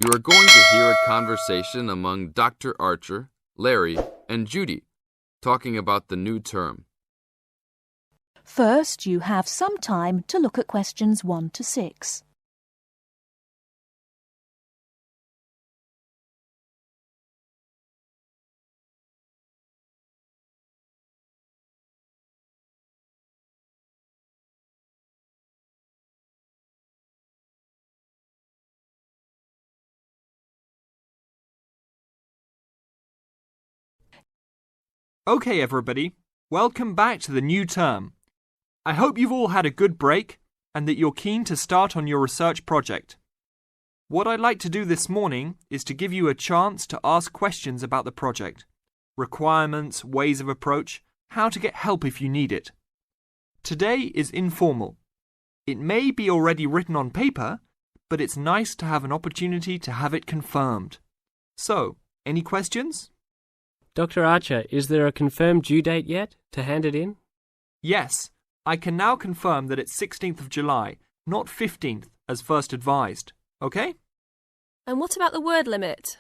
You are going to hear a conversation among Dr. Archer, Larry, and Judy, talking about the new term. First, you have some time to look at questions 1 to 6. Okay, everybody, welcome back to the new term. I hope you've all had a good break and that you're keen to start on your research project. What I'd like to do this morning is to give you a chance to ask questions about the project, requirements, ways of approach, how to get help if you need it. Today is informal. It may be already written on paper, but it's nice to have an opportunity to have it confirmed. So, any questions? Dr. Archer, is there a confirmed due date yet to hand it in? Yes, I can now confirm that it's 16th of July, not 15th as first advised. Okay? And what about the word limit?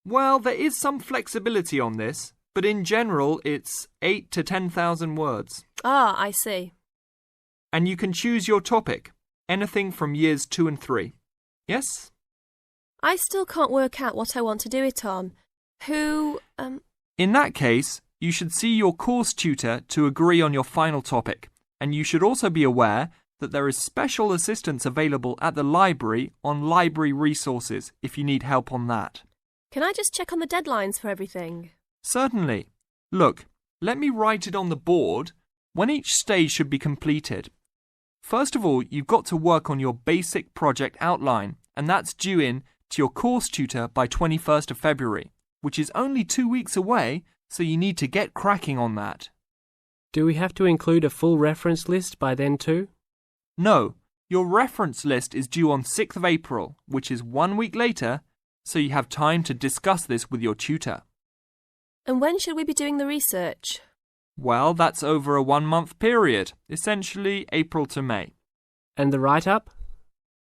Well, there is some flexibility on this, but in general it's 8 to 10,000 words. Ah, I see. And you can choose your topic, anything from years 2 and 3. Yes? I still can't work out what I want to do it on. In that case, you should see your course tutor to agree on your final topic, and you should also be aware that there is special assistance available at the library on library resources if you need help on that. Can I just check on the deadlines for everything? Certainly. Look, let me write it on the board when each stage should be completed. First of all, you've got to work on your basic project outline, and that's due in to your course tutor by 21st of February. Which is only 2 weeks away, so you need to get cracking on that. Do we have to include a full reference list by then too? No, your reference list is due on 6th of April, which is 1 week later, so you have time to discuss this with your tutor. And when should we be doing the research? Well, that's over a 1-month period, essentially April to May. And the write-up?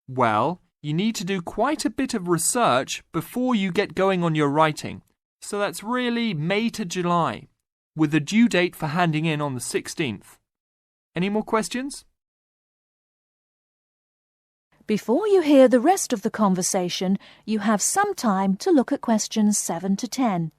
Well, you need to do quite a bit of research before you get going on your writing. So that's really May to July, with the due date for handing in on the 16th. Any more questions? Before you hear the rest of the conversation, you have some time to look at questions 7 to 10.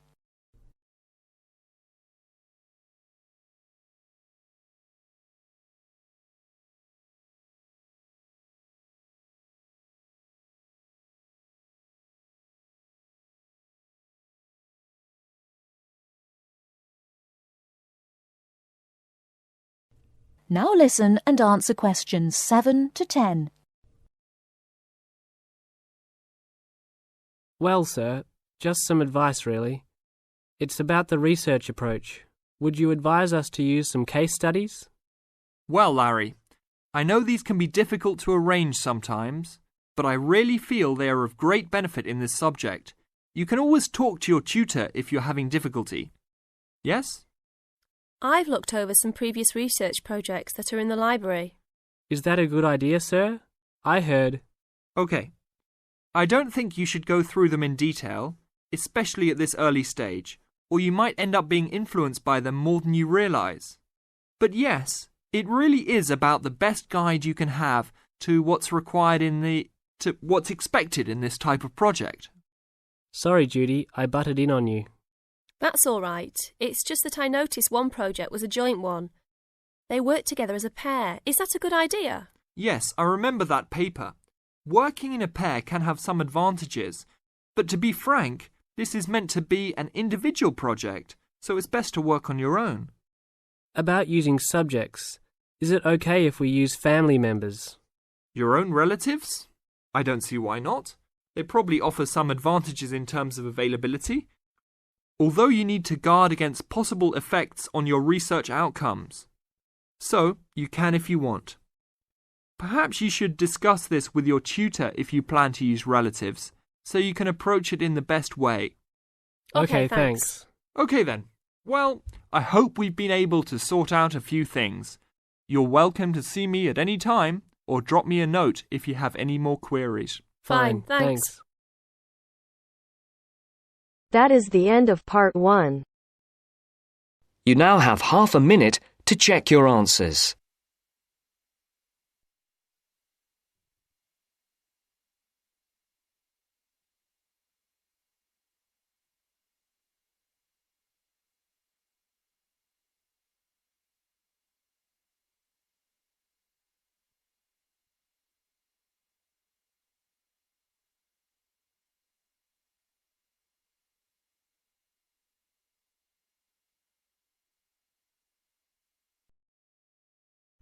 Now listen and answer questions 7 to 10. Well, sir, just some advice really. It's about the research approach. Would you advise us to use some case studies? Well, Larry, I know these can be difficult to arrange sometimes, but I really feel they are of great benefit in this subject. You can always talk to your tutor if you're having difficulty. Yes? I've looked over some previous research projects that are in the library. Is that a good idea, sir? I heard. Okay. I don't think you should go through them in detail, especially at this early stage, or you might end up being influenced by them more than you realise. But yes, it really is about the best guide you can have to what's required to what's expected in this type of project. Sorry, Judy, I butted in on you. That's all right. It's just that I noticed one project was a joint one. They worked together as a pair. Is that a good idea? Yes, I remember that paper. Working in a pair can have some advantages, but to be frank, this is meant to be an individual project, so it's best to work on your own. About using subjects, is it okay if we use family members? Your own relatives? I don't see why not. They probably offer some advantages in terms of availability, although you need to guard against possible effects on your research outcomes. So, you can if you want. Perhaps you should discuss this with your tutor if you plan to use relatives, so you can approach it in the best way. Okay, thanks. Okay then. Well, I hope we've been able to sort out a few things. You're welcome to see me at any time or drop me a note if you have any more queries. Fine, thanks. That is the end of part 1. You now have half a minute to check your answers.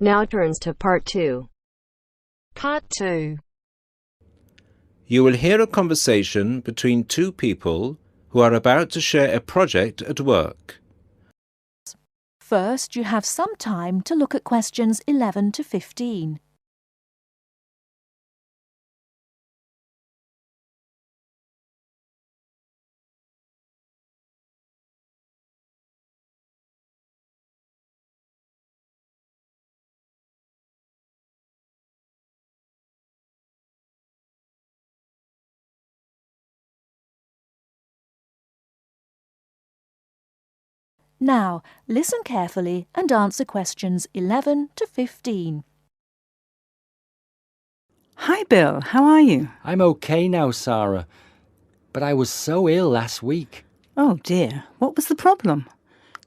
Now turns to part 2. Part 2. You will hear a conversation between two people who are about to share a project at work. First, you have some time to look at questions 11 to 15. Now, listen carefully and answer questions 11 to 15. Hi, Bill. How are you? I'm okay now, Sarah. But I was so ill last week. Oh, dear. What was the problem?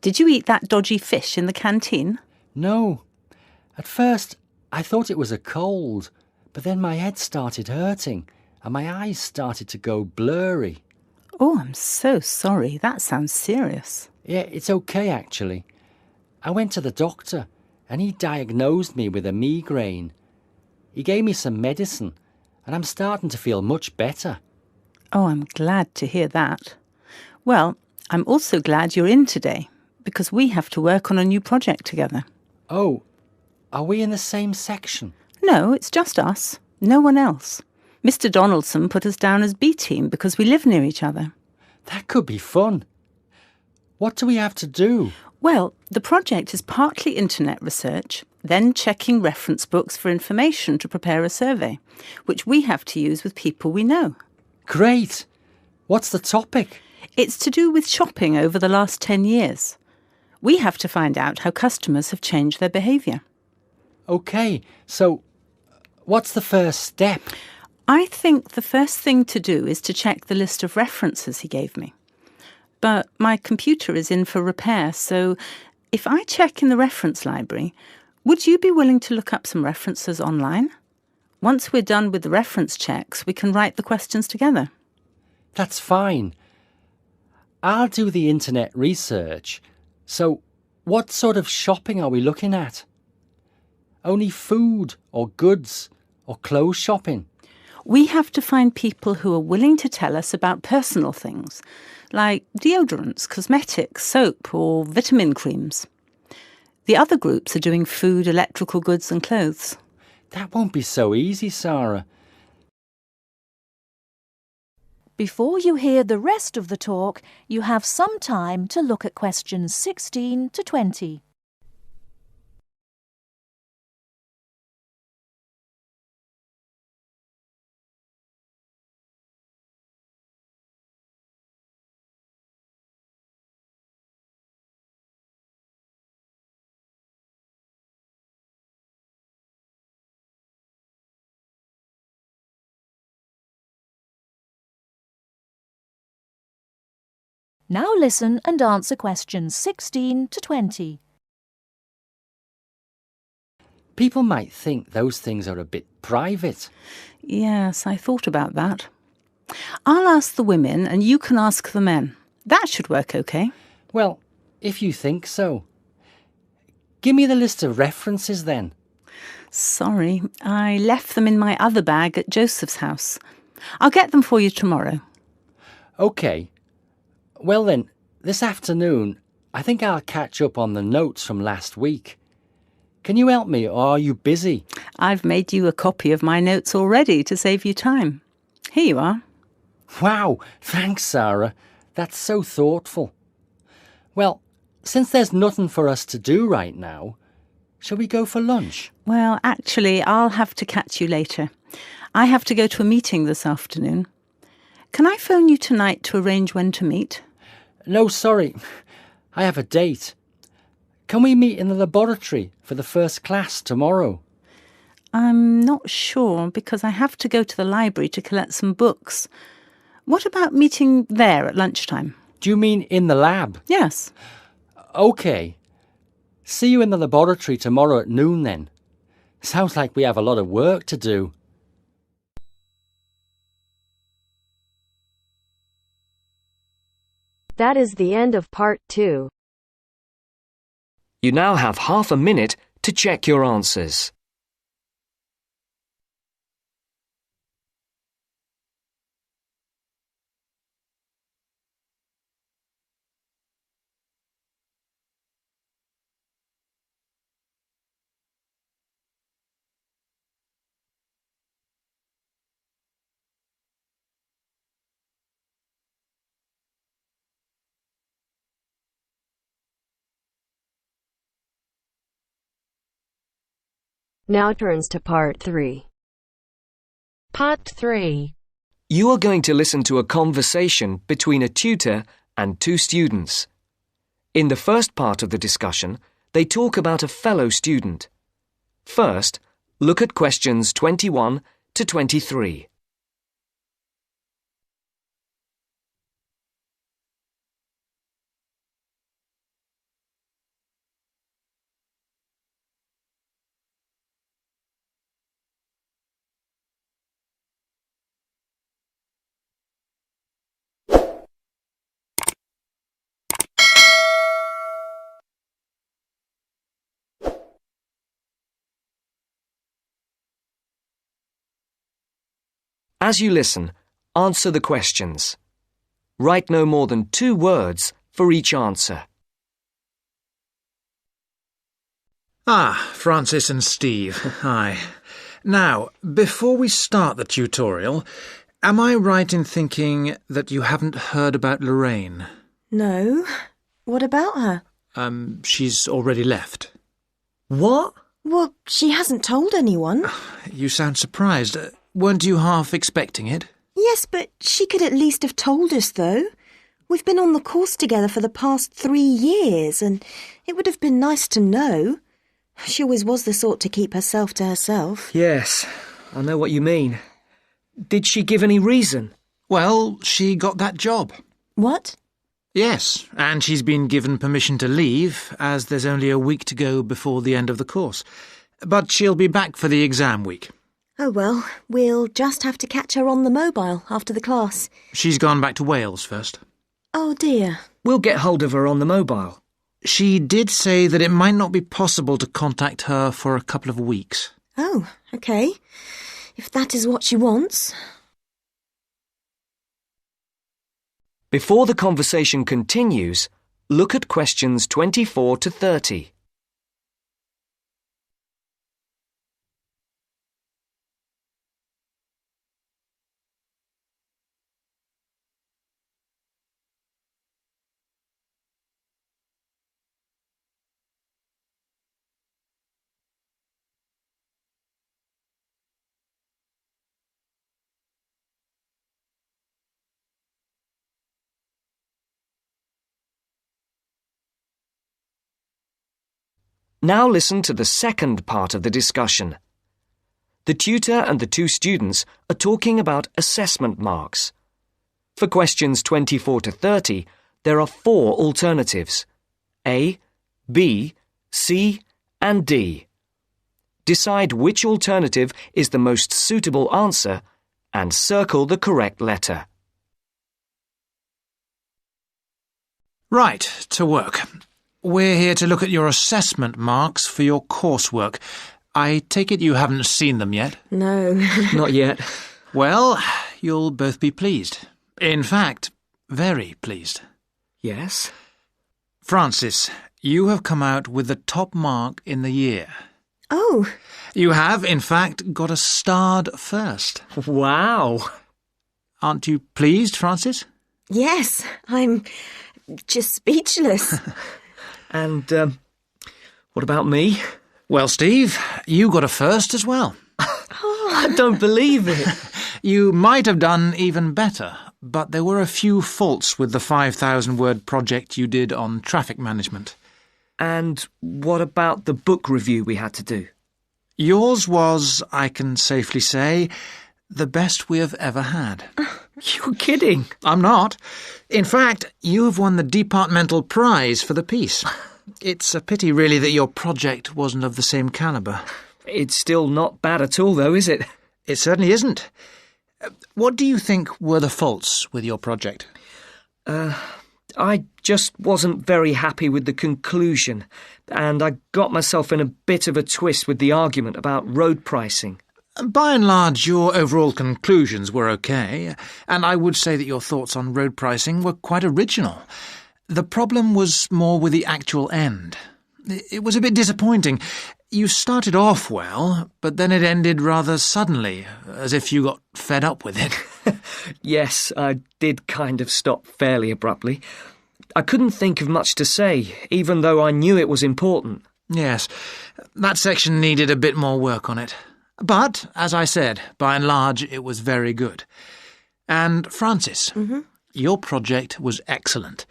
Did you eat that dodgy fish in the canteen? No. At first, I thought it was a cold, but then my head started hurting and my eyes started to go blurry. Oh, I'm so sorry. That sounds serious. Yeah, it's okay, actually. I went to the doctor and he diagnosed me with a migraine. He gave me some medicine and I'm starting to feel much better. Oh, I'm glad to hear that. Well, I'm also glad you're in today because we have to work on a new project together. Oh, are we in the same section? No, it's just us. No one else. Mr. Donaldson put us down as B team because we live near each other. That could be fun. What do we have to do? Well, the project is partly internet research, then checking reference books for information to prepare a survey, which we have to use with people we know. Great! What's the topic? It's to do with shopping over the last 10 years. We have to find out how customers have changed their behaviour. OK, so what's the first step? I think the first thing to do is to check the list of references he gave me. But my computer is in for repair, so if I check in the reference library, would you be willing to look up some references online? Once we're done with the reference checks, we can write the questions together. That's fine. I'll do the internet research. So, what sort of shopping are we looking at? Only food or goods or clothes shopping? We have to find people who are willing to tell us about personal things, like deodorants, cosmetics, soap or vitamin creams. The other groups are doing food, electrical goods and clothes. That won't be so easy, Sarah. Before you hear the rest of the talk, you have some time to look at questions 16 to 20. Now listen and answer questions 16 to 20. People might think those things are a bit private. Yes, I thought about that. I'll ask the women and you can ask the men. That should work okay. Well, if you think so. Give me the list of references then. Sorry, I left them in my other bag at Joseph's house. I'll get them for you tomorrow. OK. Well then, this afternoon, I think I'll catch up on the notes from last week. Can you help me, or are you busy? I've made you a copy of my notes already to save you time. Here you are. Wow, thanks, Sarah. That's so thoughtful. Well, since there's nothing for us to do right now, shall we go for lunch? Well, actually, I'll have to catch you later. I have to go to a meeting this afternoon. Can I phone you tonight to arrange when to meet? No, sorry. I have a date. Can we meet in the laboratory for the first class tomorrow? I'm not sure because I have to go to the library to collect some books. What about meeting there at lunchtime? Do you mean in the lab? Yes. OK. See you in the laboratory tomorrow at noon then. Sounds like we have a lot of work to do. That is the end of part 2. You now have half a minute to check your answers. Now turns to part 3. Part 3. You are going to listen to a conversation between a tutor and two students. In the first part of the discussion, they talk about a fellow student. First, look at questions 21 to 23. As you listen, answer the questions. Write no more than 2 words for each answer. Francis and Steve. Hi. Now, before we start the tutorial, am I right in thinking that you haven't heard about Lorraine? No. What about her? She's already left. What? Well, she hasn't told anyone. You sound surprised. Weren't you half expecting it? Yes, but she could at least have told us, though. We've been on the course together for the past 3 years, and it would have been nice to know. She always was the sort to keep herself to herself. Yes, I know what you mean. Did she give any reason? Well, she got that job. What? Yes, and she's been given permission to leave, as there's only a week to go before the end of the course. But she'll be back for the exam week. Oh well, we'll just have to catch her on the mobile after the class. She's gone back to Wales first. Oh dear. We'll get hold of her on the mobile. She did say that it might not be possible to contact her for a couple of weeks. Oh, OK. If that is what she wants. Before the conversation continues, look at questions 24 to 30. Now listen to the second part of the discussion. The tutor and the two students are talking about assessment marks. For questions 24 to 30, there are 4 alternatives: A, B, C, and D. Decide which alternative is the most suitable answer and circle the correct letter. Right, to work. We're here to look at your assessment marks for your coursework. I take it you haven't seen them yet? No. Not yet. Well, you'll both be pleased. In fact, very pleased. Yes? Francis, you have come out with the top mark in the year. Oh. You have, in fact, got a starred first. Wow. Aren't you pleased, Francis? Yes, I'm just speechless. And, what about me? Well, Steve, you got a first as well. I don't believe it. You might have done even better, but there were a few faults with the 5,000-word project you did on traffic management. And what about the book review we had to do? Yours was, I can safely say, the best we have ever had. You're kidding. I'm not. In fact, you have won the departmental prize for the piece. It's a pity, really, that your project wasn't of the same calibre. It's still not bad at all, though, is it? It certainly isn't. What do you think were the faults with your project? I just wasn't very happy with the conclusion, and I got myself in a bit of a twist with the argument about road pricing. By and large, your overall conclusions were okay, and I would say that your thoughts on road pricing were quite original. The problem was more with the actual end. It was a bit disappointing. You started off well, but then it ended rather suddenly, as if you got fed up with it. Yes, I did kind of stop fairly abruptly. I couldn't think of much to say, even though I knew it was important. Yes, that section needed a bit more work on it. But, as I said, by and large, it was very good. And, Francis, your project was excellent.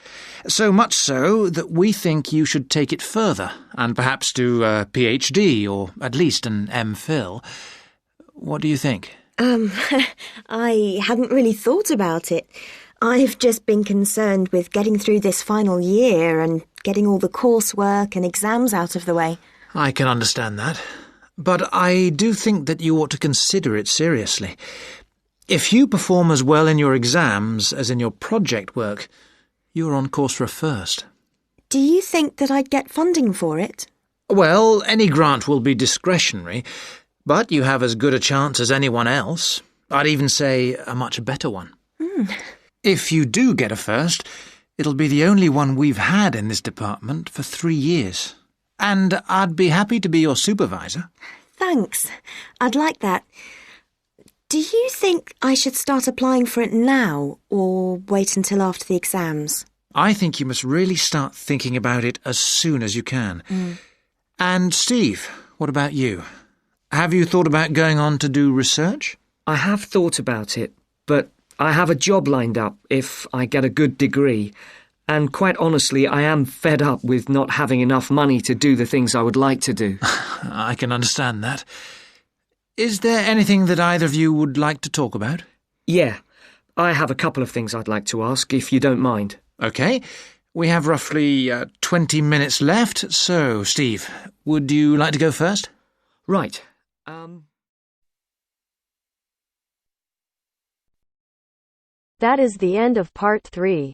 So much so that we think you should take it further, and perhaps do a PhD, or at least an MPhil. What do you think? I hadn't really thought about it. I've just been concerned with getting through this final year and getting all the coursework and exams out of the way. I can understand that. But I do think that you ought to consider it seriously. If you perform as well in your exams as in your project work, you're on course for a first. Do you think that I'd get funding for it? Well, any grant will be discretionary, but you have as good a chance as anyone else. I'd even say a much better one. If you do get a first, it'll be the only one we've had in this department for 3 years. And I'd be happy to be your supervisor. Thanks. I'd like that. Do you think I should start applying for it now, or wait until after the exams? I think you must really start thinking about it as soon as you can. And Steve, what about you? Have you thought about going on to do research? I have thought about it, but I have a job lined up if I get a good degree. And quite honestly, I am fed up with not having enough money to do the things I would like to do. I can understand that. Is there anything that either of you would like to talk about? Yeah, I have a couple of things I'd like to ask, if you don't mind. OK. We have roughly 20 minutes left, so, Steve, would you like to go first? Right. That is the end of part 3.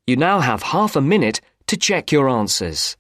You now have half a minute to check your answers.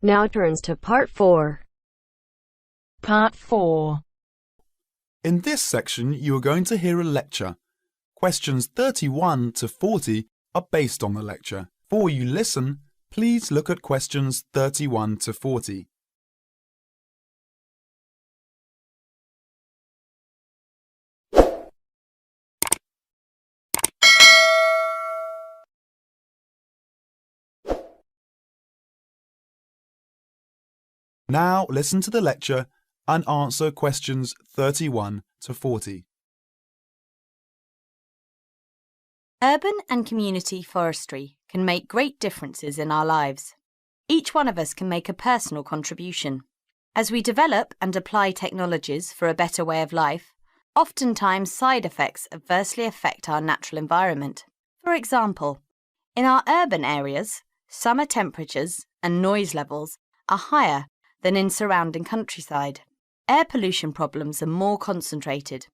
Now turns to part 4. Part 4. In this section, you are going to hear a lecture. Questions 31 to 40 are based on the lecture. Before you listen, please look at questions 31 to 40. Now listen to the lecture and answer questions 31 to 40. Urban and community forestry can make great differences in our lives. Each one of us can make a personal contribution. As we develop and apply technologies for a better way of life, oftentimes side effects adversely affect our natural environment. For example, in our urban areas, summer temperatures and noise levels are higher than in surrounding countryside. Air pollution problems are more concentrated,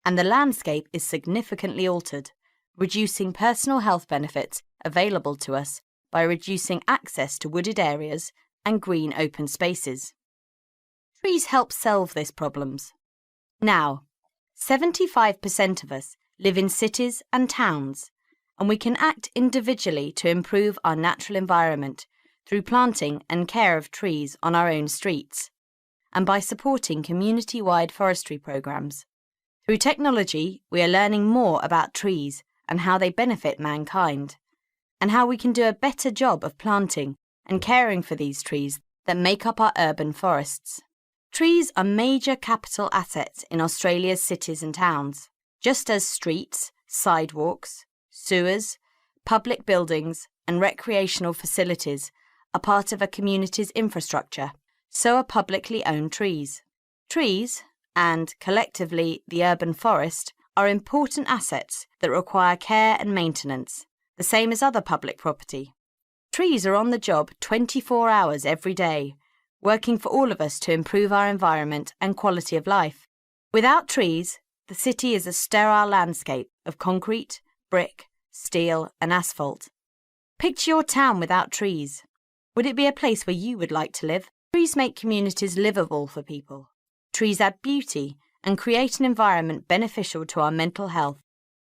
and the landscape is significantly altered, reducing personal health benefits available to us by reducing access to wooded areas and green open spaces. Trees help solve these problems. Now, 75% of us live in cities and towns, and we can act individually to improve our natural environment through planting and care of trees on our own streets, and by supporting community-wide forestry programs. Through technology, we are learning more about trees and how they benefit mankind, and how we can do a better job of planting and caring for these trees that make up our urban forests. Trees are major capital assets in Australia's cities and towns. Just as streets, sidewalks, sewers, public buildings and recreational facilities are part of a community's infrastructure, so are publicly owned trees. Trees, and collectively the urban forest, are important assets that require care and maintenance, the same as other public property. Trees are on the job 24 hours every day, working for all of us to improve our environment and quality of life. Without trees, the city is a sterile landscape of concrete, brick, steel and asphalt. Picture your town without trees. Would it be a place where you would like to live? Trees make communities livable for people. Trees add beauty and create an environment beneficial to our mental health.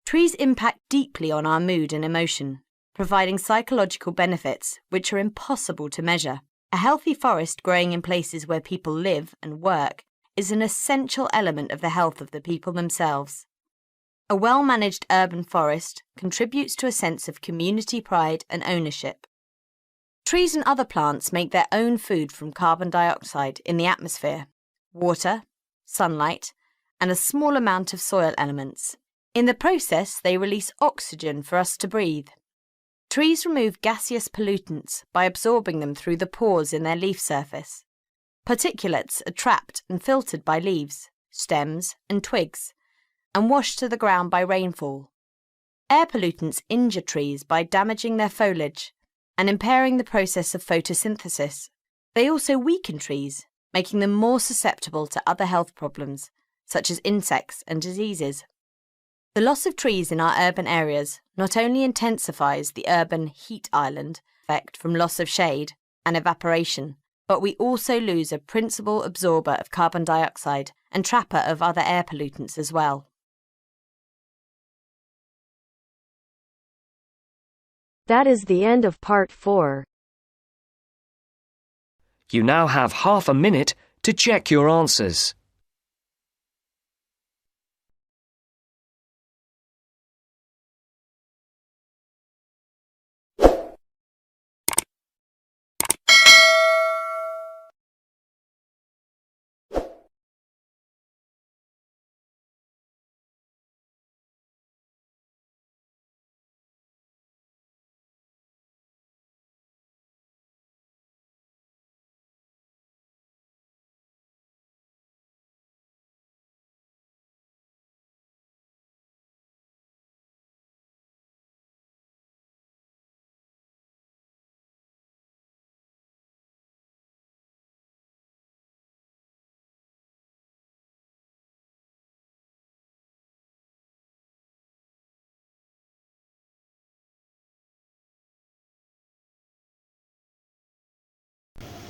Trees impact deeply on our mood and emotion, providing psychological benefits which are impossible to measure. A healthy forest growing in places where people live and work is an essential element of the health of the people themselves. A well-managed urban forest contributes to a sense of community pride and ownership. Trees and other plants make their own food from carbon dioxide in the atmosphere, water, sunlight, and a small amount of soil elements. In the process, they release oxygen for us to breathe. Trees remove gaseous pollutants by absorbing them through the pores in their leaf surface. Particulates are trapped and filtered by leaves, stems, and twigs, and washed to the ground by rainfall. Air pollutants injure trees by damaging their foliage and impairing the process of photosynthesis. They also weaken trees, making them more susceptible to other health problems, such as insects and diseases. The loss of trees in our urban areas not only intensifies the urban heat island effect from loss of shade and evaporation, but we also lose a principal absorber of carbon dioxide and trapper of other air pollutants as well. That is the end of part 4. You now have half a minute to check your answers.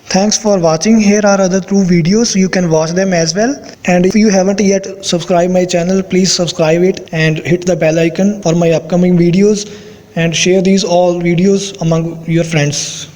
Thanks for watching. Here are other 2 videos. You can watch them as well. And if you haven't yet subscribed my channel, please subscribe it and hit the bell icon for my upcoming videos, and share these all videos among your friends.